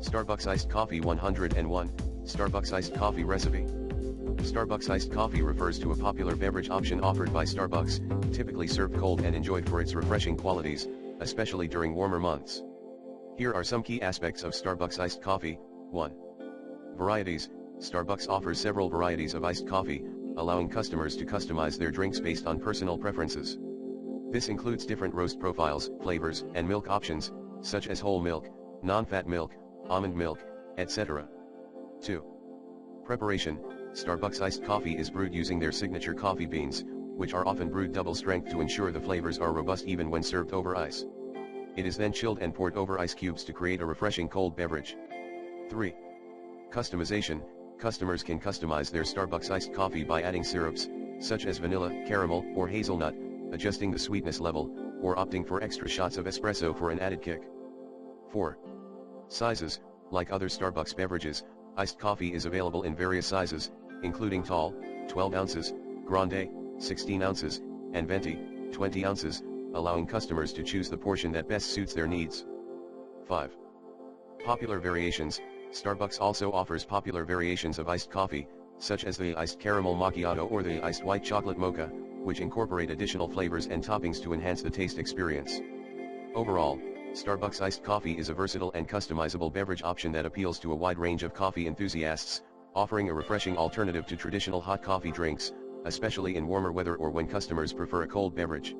Starbucks Iced Coffee 101, Starbucks Iced Coffee Recipe. Starbucks Iced Coffee refers to a popular beverage option offered by Starbucks, typically served cold and enjoyed for its refreshing qualities, especially during warmer months. Here are some key aspects of Starbucks Iced Coffee. 1. Varieties. Starbucks offers several varieties of iced coffee, allowing customers to customize their drinks based on personal preferences. This includes different roast profiles, flavors, and milk options, such as whole milk, non-fat milk, almond milk, etc. 2. Preparation. Starbucks iced coffee is brewed using their signature coffee beans, which are often brewed double strength to ensure the flavors are robust even when served over ice. It is then chilled and poured over ice cubes to create a refreshing cold beverage. 3. Customization. Customers can customize their Starbucks iced coffee by adding syrups, such as vanilla, caramel, or hazelnut, adjusting the sweetness level, or opting for extra shots of espresso for an added kick. 4. Sizes. Like other Starbucks beverages, iced coffee is available in various sizes, including tall, 12 ounces, grande, 16 ounces, and venti, 20 ounces, allowing customers to choose the portion that best suits their needs. 5. Popular variations. Starbucks also offers popular variations of iced coffee, such as the iced caramel macchiato or the iced white chocolate mocha, which incorporate additional flavors and toppings to enhance the taste experience. Overall, Starbucks iced coffee is a versatile and customizable beverage option that appeals to a wide range of coffee enthusiasts, offering a refreshing alternative to traditional hot coffee drinks, especially in warmer weather or when customers prefer a cold beverage.